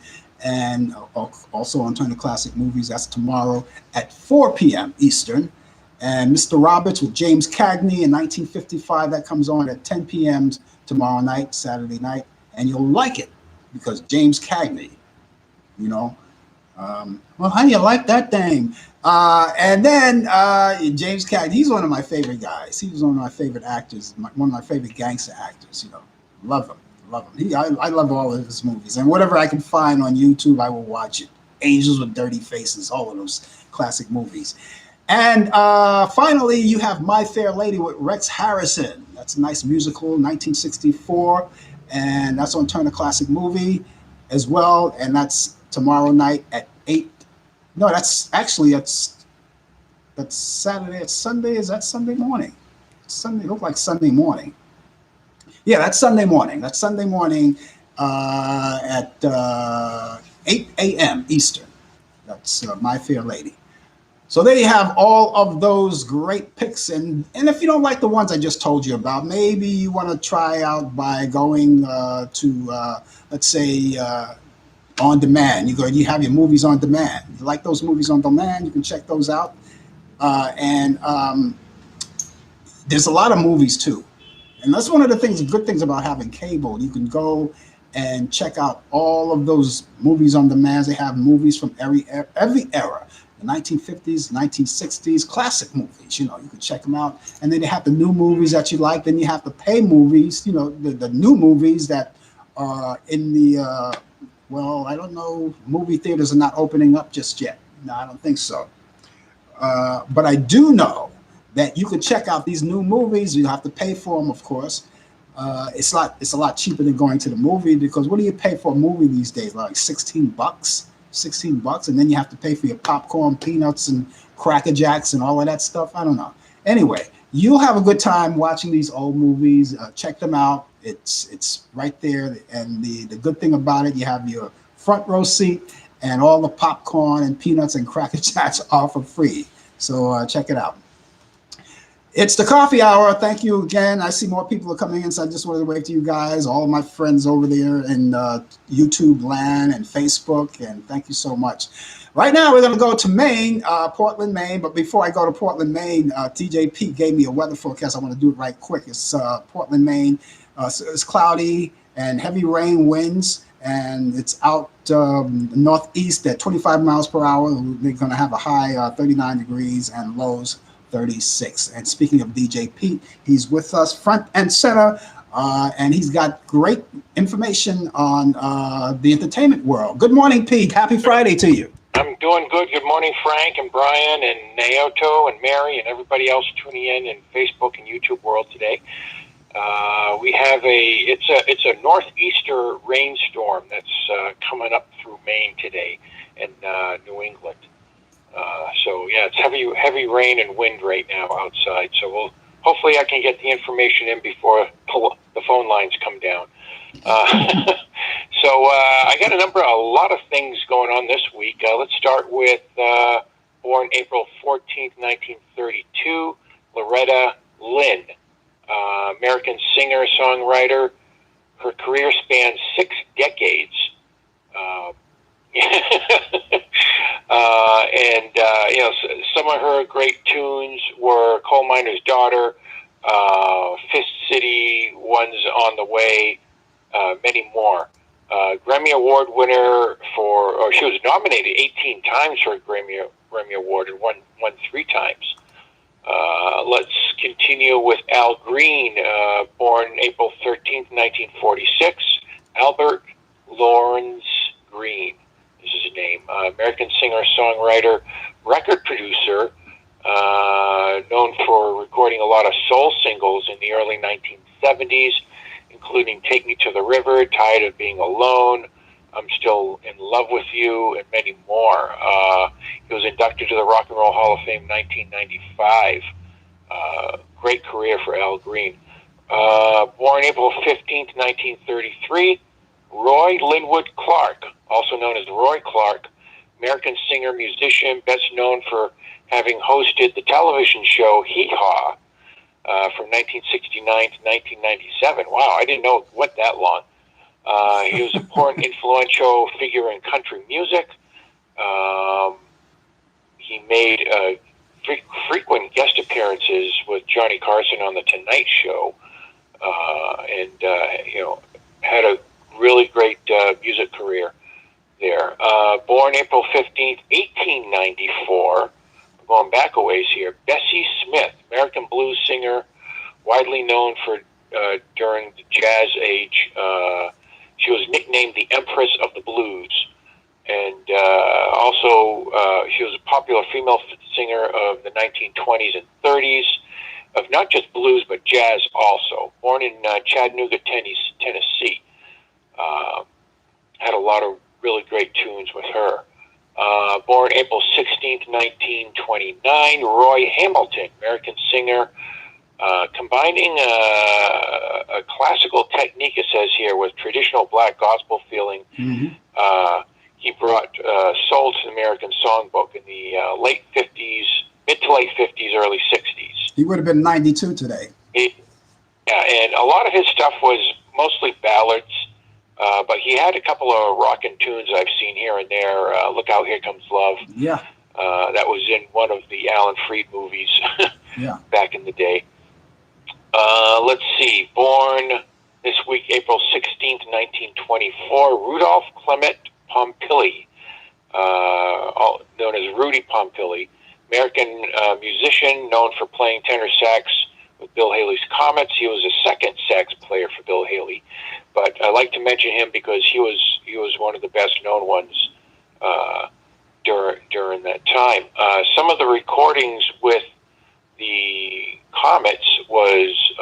And also on Turner Classic Movies, that's tomorrow at 4 p.m. Eastern. And Mr. Roberts with James Cagney in 1955, that comes on at 10 p.m. tomorrow night, Saturday night. And you'll like it because James Cagney, well, how do you like that thing? And then James Cagney, he's one of my favorite guys. He was one of my favorite actors, one of my favorite gangster actors, love him. Love him. I love all of his movies, and whatever I can find on YouTube, I will watch it. Angels with Dirty Faces, all of those classic movies. And finally, you have My Fair Lady with Rex Harrison. That's a nice musical, 1964, and that's on Turner Classic Movie as well. And that's tomorrow night at 8. No, that's Saturday. It's Sunday. Is that Sunday morning? Sunday. It looked like Sunday morning. Yeah, that's Sunday morning. That's Sunday morning at 8 a.m. Eastern. That's My Fair Lady. So there you have all of those great picks. And if you don't like the ones I just told you about, maybe you want to try out by going to, let's say, on demand. You have your movies on demand. You like those movies on demand, you can check those out. And there's a lot of movies, too. And that's one of the good things about having cable. You can go and check out all of those movies on demand. They have movies from every era, the 1950s, 1960s, classic movies. You can check them out. And then they have the new movies that you like. Then you have the pay movies, the new movies that are in the, I don't know, movie theaters are not opening up just yet. No, I don't think so. But I do know that you can check out these new movies. You have to pay for them, of course. It's a lot cheaper than going to the movie, because what do you pay for a movie these days? Like $16, and then you have to pay for your popcorn, peanuts, and Cracker Jacks and all of that stuff. I don't know. Anyway, you'll have a good time watching these old movies. Check them out. It's right there. And the good thing about it, you have your front row seat, and all the popcorn and peanuts and Cracker Jacks are for free. So check it out. It's the coffee hour. Thank you again. I see more people are coming in, so I just wanted to wave to you guys, all of my friends over there in YouTube land and Facebook, and thank you so much. Right now, we're going to go to Maine, Portland, Maine. But before I go to Portland, Maine, TJ Pete gave me a weather forecast. I want to do it right quick. It's Portland, Maine. It's cloudy and heavy rain winds, and it's out northeast at 25 miles per hour. They're going to have a high 39 degrees and lows 36. And speaking of DJ Pete, he's with us front and center, and he's got great information on the entertainment world. Good morning, Pete. Happy Friday to you. I'm doing good. Good morning, Frank and Brian and Naoto and Mary and everybody else tuning in Facebook and YouTube world today. We have it's a northeaster rainstorm that's coming up through Maine today and New England. So yeah, it's heavy rain and wind right now outside. So hopefully I can get the information in before the phone lines come down. So I got a lot of things going on this week. Let's start with born April 14th, 1932, Loretta Lynn, American singer, songwriter. Her career spans 6 decades. Some of her great tunes were Coal Miner's Daughter, Fist City, One's on the Way, many more. Grammy Award winner she was nominated 18 times for a Grammy Award and won 3 times. Let's continue with Al Green, born April 13th, 1946. Albert Lawrence Green is his name. American singer, songwriter, record producer, known for recording a lot of soul singles in the early 1970s, including Take Me to the River, Tired of Being Alone, I'm Still in Love with You, and many more. He was inducted to the Rock and Roll Hall of Fame in 1995. Great career for Al Green. Born April 15th, 1933, Roy Linwood Clark, also known as Roy Clark, American singer, musician, best known for having hosted the television show Hee Haw from 1969 to 1997. Wow, I didn't know it went that long. He was an important, influential figure in country music. He made frequent guest appearances with Johnny Carson on The Tonight Show, and had a really great music career there. Born April 15th, 1894, going back a ways here, Bessie Smith, American blues singer, widely known for during the Jazz Age. She was nicknamed the Empress of the Blues. And also, she was a popular female singer of the 1920s and 30s, of not just blues, but jazz also. Born in Chattanooga, Tennessee. Had a lot of really great tunes with her. Born April 16th, 1929, Roy Hamilton, American singer, combining a classical technique, it says here, with traditional black gospel feeling. Mm-hmm. He brought soul to the American songbook in the late 50s, mid to late 50s, early 60s. He would have been 92 today. And a lot of his stuff was mostly ballads, but he had a couple of rockin' tunes I've seen here and there. Look Out, Here Comes Love. Yeah. That was in one of the Alan Freed movies yeah. back in the day. Let's see. Born this week, April 16th, 1924, Rudolph Clement Pompili, known as Rudy Pompili, American musician known for playing tenor sax with Bill Haley's Comets. He was a second sax player for Bill Haley, but I like to mention him because he was one of the best known ones during that time. Some of the recordings with the Comets was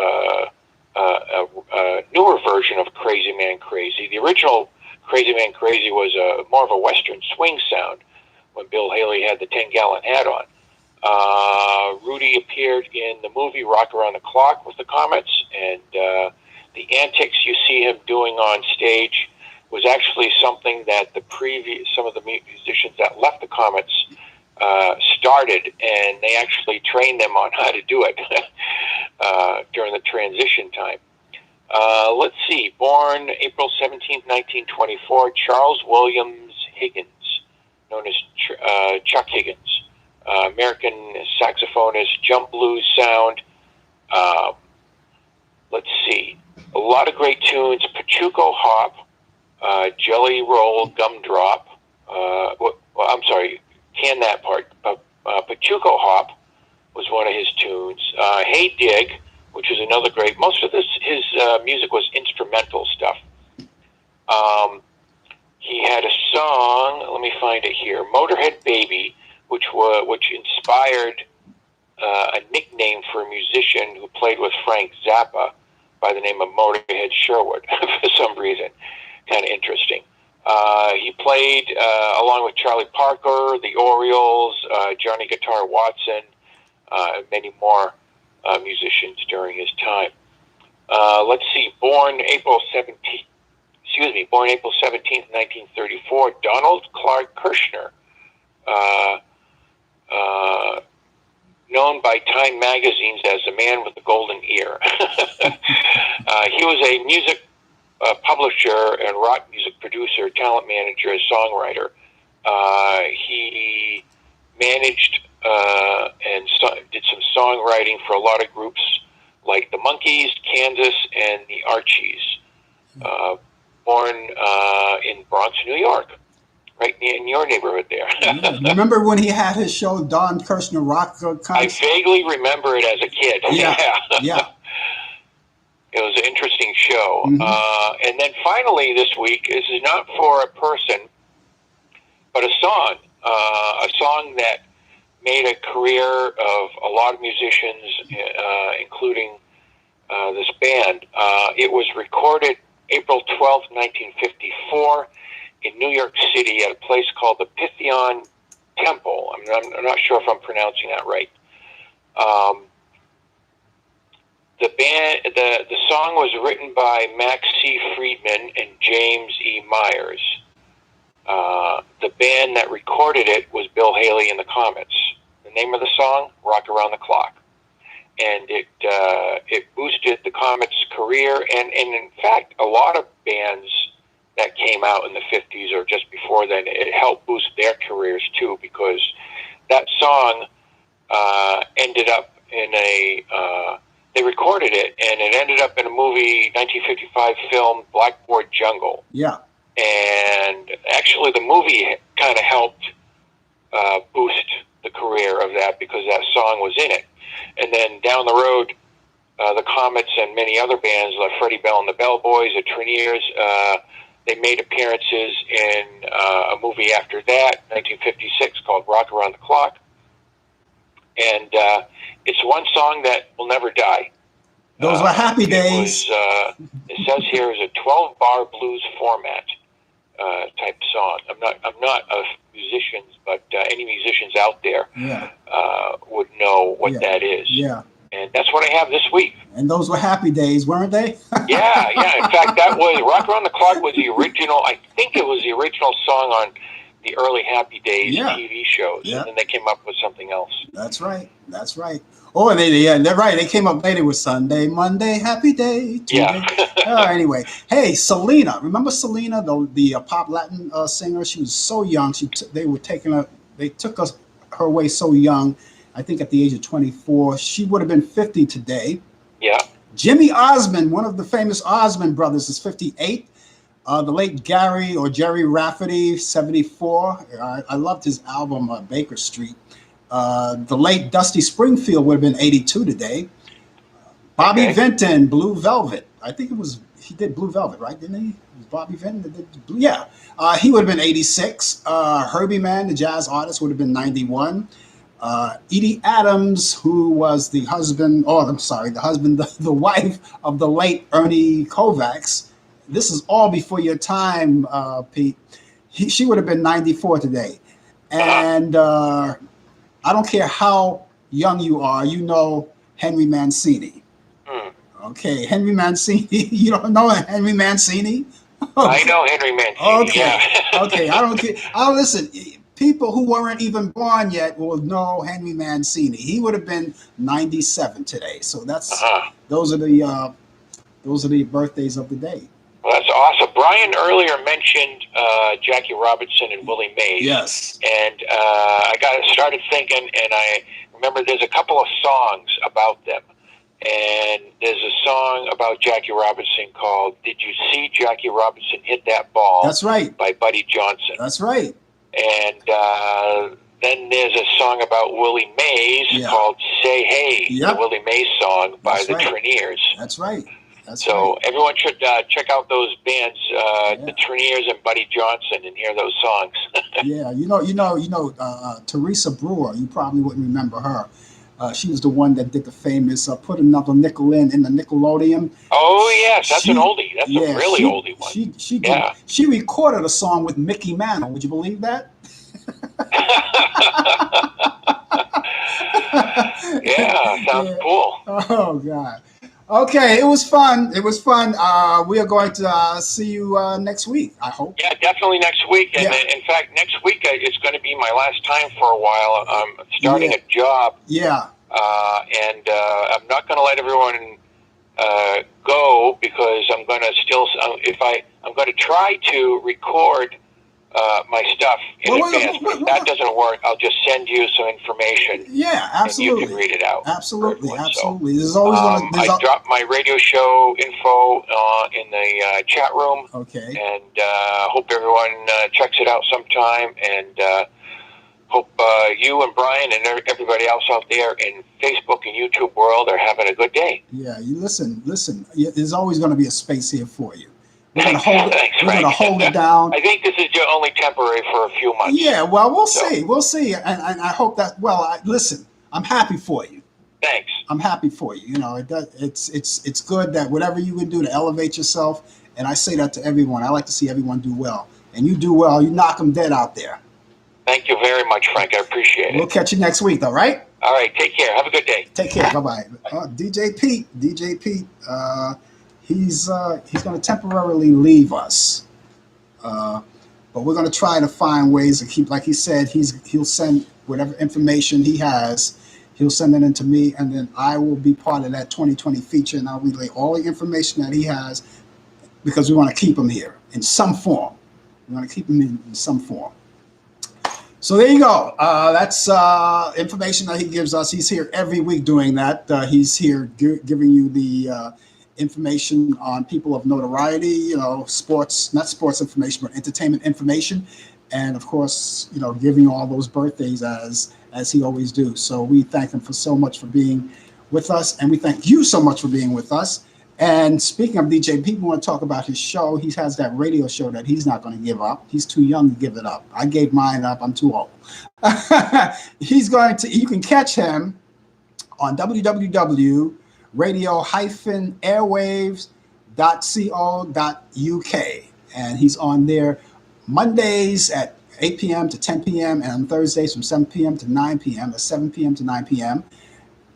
a newer version of Crazy Man Crazy. The original Crazy Man Crazy was more of a Western swing sound when Bill Haley had the 10-gallon hat on. Rudy appeared in the movie Rock Around the Clock with the Comets, and the antics you see him doing on stage was actually something that some of the musicians that left the Comets started, and they actually trained them on how to do it during the transition time. Let's see. Born April 17th, 1924, Charles Williams Higgins, known as Chuck Higgins, American saxophonist, jump blues sound. Let's see. A lot of great tunes. Pachuco Hop, Jelly Roll, Gumdrop. Well, I'm sorry, can that part. Pachuco Hop was one of his tunes. Hey Dig, which is another great. Most of his music was instrumental stuff. He had a song. Let me find it here. Motorhead Baby, which inspired a nickname for a musician who played with Frank Zappa by the name of Motorhead Sherwood for some reason. Kind of interesting. He played along with Charlie Parker, the Orioles, Johnny Guitar Watson, and many more musicians during his time. Let's see. Born April 17th, 1934, Donald Clark Kirshner, known by Time magazines as the man with the golden ear. He was a music publisher and rock music producer, talent manager, and songwriter. He managed and did some songwriting for a lot of groups like the Monkees, Kansas, and the Archies. Born in Bronx, New York, right in your neighborhood there. Yeah. Remember when he had his show, Don Kirshner Rock Concert? I vaguely remember it as a kid. Yeah. Yeah. It was an interesting show. Mm-hmm. And then finally this week, this is not for a person, but a song that made a career of a lot of musicians, including this band. It was recorded April 12th, 1954 in New York City at a place called the Pythian Temple. I'm not sure if I'm pronouncing that right. The song was written by Max C. Friedman and James E. Myers. The band that recorded it was Bill Haley and the Comets. The name of the song, Rock Around the Clock. And it boosted the Comets' career, and in fact, a lot of bands that came out in the 50s or just before then, it helped boost their careers too, because that song ended up in they recorded it, and it ended up in a movie, 1955 film, Blackboard Jungle. Yeah. And actually, the movie kind of helped boost the career of that because that song was in it. And then down the road, the Comets and many other bands like Freddie Bell and the Bellboys, the Treniers, they made appearances in a movie after that, 1956, called Rock Around the Clock. And it's one song that will never die. Those were happy days. It says here is a 12-bar blues format type song. I'm not a musician, but any musicians out there would know what that is. Yeah. And that's what I have this week. And those were happy days, weren't they? Yeah. In fact, that was Rock Around the Clock was the original. I think it was the original song on the early Happy Days TV shows, and then they came up with something else. That's right. Oh, and they're right. They came up later with Sunday, Monday, Happy Day, Tuesday. Anyway, hey, Selena. Remember Selena, the pop Latin singer? She was so young. They took her away so young. I think at the age of 24. She would have been 50 today. Yeah. Jimmy Osmond, one of the famous Osmond brothers, is 58. The late Jerry Rafferty, 74. I loved his album, Baker Street. The late Dusty Springfield would have been 82 today. Bobby Vinton, Blue Velvet. I think he did Blue Velvet, right? Didn't he? It was Bobby Vinton that did Blue. Yeah. He would have been 86. Herbie Mann, the jazz artist, would have been 91. Edie Adams, who was the wife of the late Ernie Kovacs. This is all before your time, Pete. She would have been 94 today. And I don't care how young you are, you know Henry Mancini. Okay, Henry Mancini. You don't know Henry Mancini? Okay. I know Henry Mancini. Okay, I don't care. Listen, people who weren't even born yet will know Henry Mancini. He would have been 97 today. So those are the birthdays of the day. Well, that's awesome. Brian earlier mentioned Jackie Robinson and Willie Mays. Yes. And I got started thinking, and I remember there's a couple of songs about them. And there's a song about Jackie Robinson called "Did You See Jackie Robinson Hit That Ball?" That's right. By Buddy Johnson. That's right. And then there's a song about Willie Mays called "Say Hey," the Willie Mays song by the Treniers. That's right. So everyone should check out those bands, the Treniers and Buddy Johnson, and hear those songs. Yeah, you know, Teresa Brewer. You probably wouldn't remember her. She was the one that did the famous "Put Another Nickel in the Nickelodeon." Oh yes, that's an oldie. That's a really oldie one. She recorded a song with Mickey Mantle. Would you believe that? Sounds cool. Oh God. Okay, it was fun. It was fun. We are going to see you next week, I hope. Yeah, definitely next week. And in fact, next week it's going to be my last time for a while. I'm starting a job. Yeah. And I'm not going to let everyone go because I'm going to I'm going to try to record my stuff in advance. But if that doesn't work, I'll just send you some information. Yeah, absolutely. And you can read it out. Absolutely. So, there's always I dropped my radio show info in the chat room. Okay. And hope everyone checks it out sometime. And hope you and Brian and everybody else out there in Facebook and YouTube world are having a good day. Yeah, you listen. There's always going to be a space here for you. We're going to hold it. We're going to hold it down. I think this is only temporary for a few months. Yeah, well, we'll see. We'll see. And I hope that. Well, listen. I'm happy for you. Thanks. I'm happy for you. You know, it's good that whatever you can do to elevate yourself. And I say that to everyone. I like to see everyone do well. And you do well. You knock them dead out there. Thank you very much, Frank. I appreciate it. We'll catch you next week, all right? All right. Take care. Have a good day. Take care. Bye-bye. DJ Pete. He's going to temporarily leave us. But we're going to try to find ways to keep, like he said, he'll send whatever information he has. He'll send it in to me, and then I will be part of that 2020 feature, and I'll relay all the information that he has because we want to keep him here in some form. We want to keep him in some form. So there you go. That's information that he gives us. He's here every week doing that. He's here giving you the information on people of notoriety, you know, not sports information, but entertainment information. And of course, you know, giving you all those birthdays as he always do. So we thank him for so much for being with us. And we thank you so much for being with us. And speaking of DJ Pete, we want to talk about his show. He has that radio show that he's not going to give up. He's too young to give it up. I gave mine up. I'm too old. You can catch him on www.radio-airwaves.co.uk. And he's on there Mondays at 8 p.m. to 10 p.m. and on Thursdays from 7 p.m. to 9 p.m. or 7 p.m. to 9 p.m.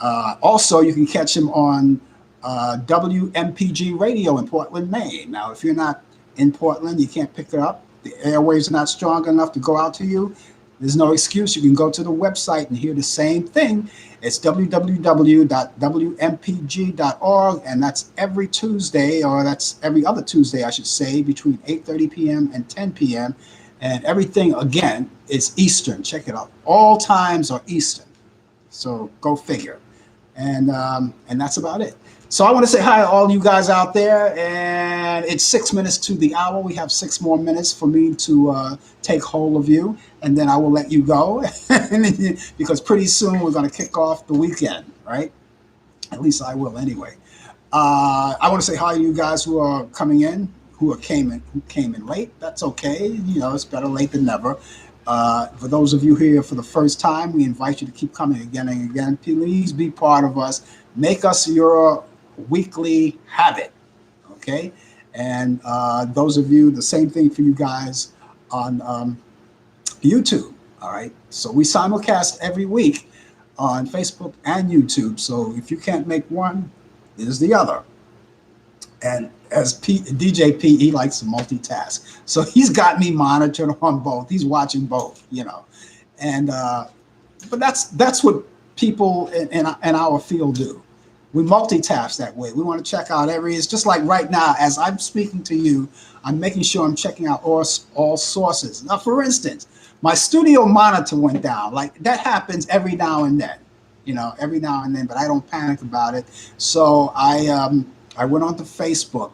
Also, you can catch him on WMPG Radio in Portland, Maine. Now, if you're not in Portland, you can't pick it up. The airwaves are not strong enough to go out to you. There's no excuse. You can go to the website and hear the same thing. It's www.wmpg.org, and that's every Tuesday, or that's every other Tuesday, I should say, between 8:30 p.m. and 10 p.m. And everything, again, is Eastern. Check it out. All times are Eastern. So go figure. And that's about it. So I want to say hi to all you guys out there, and it's 6 minutes to the hour. We have 6 more minutes for me to take hold of you, and then I will let you go because pretty soon we're going to kick off the weekend, right? At least I will anyway. I want to say hi to you guys who are coming in, who came in late. That's okay. You know, it's better late than never. For those of you here for the first time, we invite you to keep coming again and again. Please be part of us. Make us your weekly habit, okay? And those of you, the same thing for you guys on YouTube, all right? So we simulcast every week on Facebook and YouTube. So if you can't make one, there's the other. And as DJ P, he likes to multitask. So he's got me monitored on both. He's watching both, And but that's what people in our field do. We multitask that way. We want to check out areas. Just like right now, as I'm speaking to you, I'm making sure I'm checking out all sources. Now, for instance, my studio monitor went down. Like that happens every now and then, every now and then. But I don't panic about it. So I went onto Facebook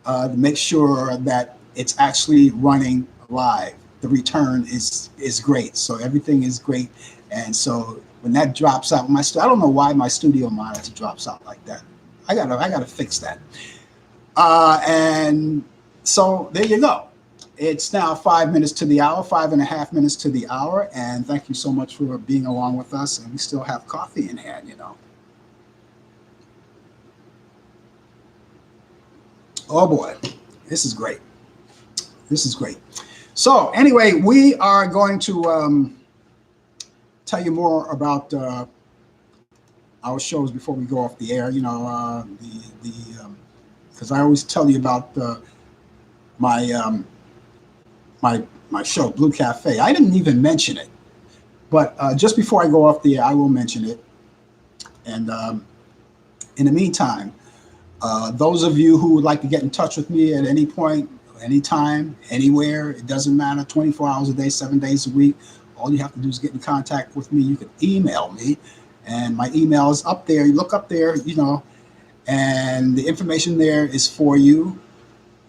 to make sure that it's actually running live. The return is great. So everything is great. And so when that drops out, I don't know why my studio monitor drops out like that. I gotta fix that. And so there you go. It's now 5 minutes to the hour, 5.5 minutes to the hour. And thank you so much for being along with us. And we still have coffee in hand, Oh boy, this is great. This is great. So anyway, we are going to tell you more about our shows before we go off the air. Because I always tell you about my show, Blue Cafe. I didn't even mention it, but just before I go off the air, I will mention it. And in the meantime, those of you who would like to get in touch with me at any point, anytime, anywhere, it doesn't matter, 24 hours a day, 7 days a week, all you have to do is get in contact with me. You can email me, and my email is up there. You look up there, and the information there is for you.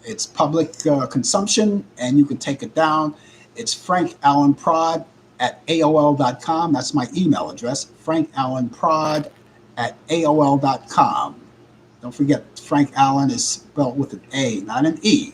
It's public consumption, and you can take it down. It's frankallenprod@aol.com. That's my email address, frankallenprod@aol.com. Don't forget, Frank Allan is spelled with an A, not an E.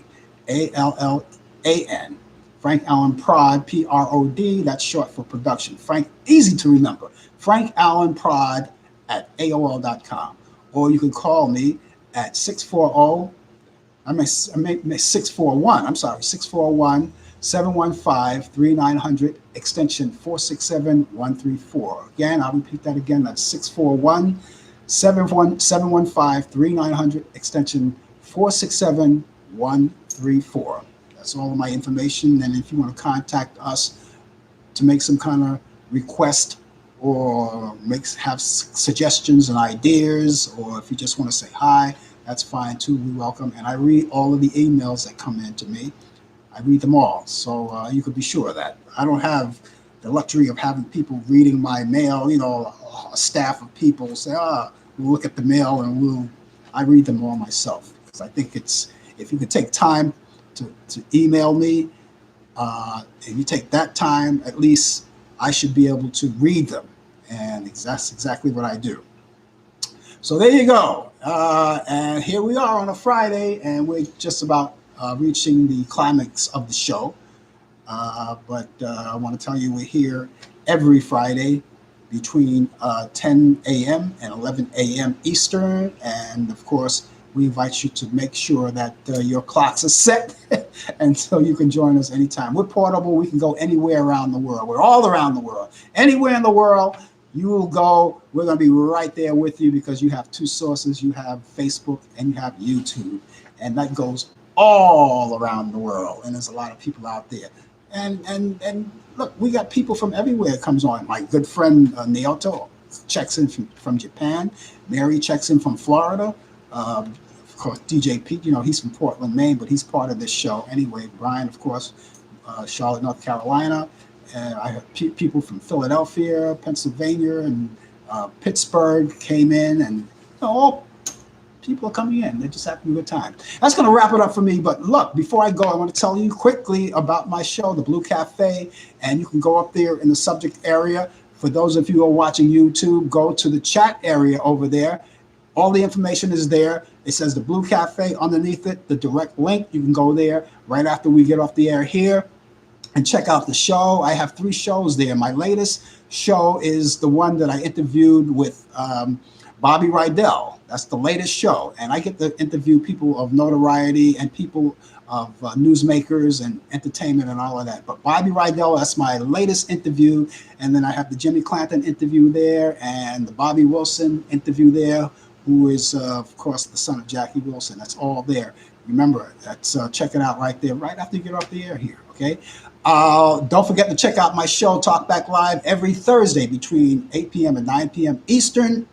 ALLAN. Frank Allen Prod, PROD. That's short for production. Frank, easy to remember. frankallenprod@aol.com. Or you can call me at 641-715-3900, extension 467134. Again, I'll repeat that again. That's 641-715-3900, extension 467134. That's all of my information. And if you want to contact us to make some kind of request or have suggestions and ideas, or if you just want to say hi, that's fine too. We welcome. And I read all of the emails that come in to me. I read them all. So you could be sure of that. I don't have the luxury of having people reading my mail, a staff of people say, we'll look at the mail and I read them all myself. Because I think if you could take time to email me, if you take that time, at least I should be able to read them. And that's exactly what I do. So there you go. And here we are on a Friday, and we're just about reaching the climax of the show. But I want to tell you we're here every Friday between 10 a.m. and 11 a.m. Eastern. And of course, we invite you to make sure that your clocks are set and so you can join us anytime. We're portable. We can go anywhere around the world. We're all around the world. Anywhere in the world you will go, we're going to be right there with you because you have two sources. You have Facebook and you have YouTube. And that goes all around the world. And there's a lot of people out there. And look, we got people from everywhere that comes on. My good friend Naoto checks in from Japan. Mary checks in from Florida. Of course, DJ Pete, he's from Portland, Maine, but he's part of this show anyway. Brian, of course, Charlotte, North Carolina. I have people from Philadelphia, Pennsylvania, and Pittsburgh came in, and all people are coming in. They're just having a good time. That's going to wrap it up for me. But look, before I go, I want to tell you quickly about my show, The Blue Cafe, and you can go up there in the subject area. For those of you who are watching YouTube, go to the chat area over there. All the information is there. It says The Blue Cafe underneath it, the direct link. You can go there right after we get off the air here and check out the show. I have 3 shows there. My latest show is the one that I interviewed with Bobby Rydell. That's the latest show. And I get to interview people of notoriety and people of newsmakers and entertainment and all of that. But Bobby Rydell, that's my latest interview. And then I have the Jimmy Clanton interview there and the Bobby Wilson interview there who is, of course, the son of Jackie Wilson. That's all there. Remember, that's check it out right there, right after you get off the air here. Okay. Don't forget to check out my show, Talk Back Live, every Thursday between 8 p.m. and 9 p.m. Eastern.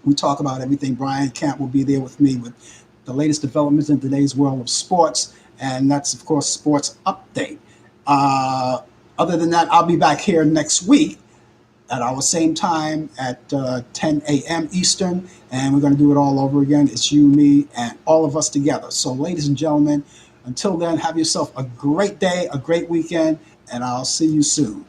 We talk about everything. Brian Camp will be there with me with the latest developments in today's world of sports, and that's, of course, Sports Update. Other than that, I'll be back here next week at our same time at 10 a.m. Eastern, and we're going to do it all over again. It's you, me, and all of us together. So, ladies and gentlemen, until then, have yourself a great day, a great weekend, and I'll see you soon.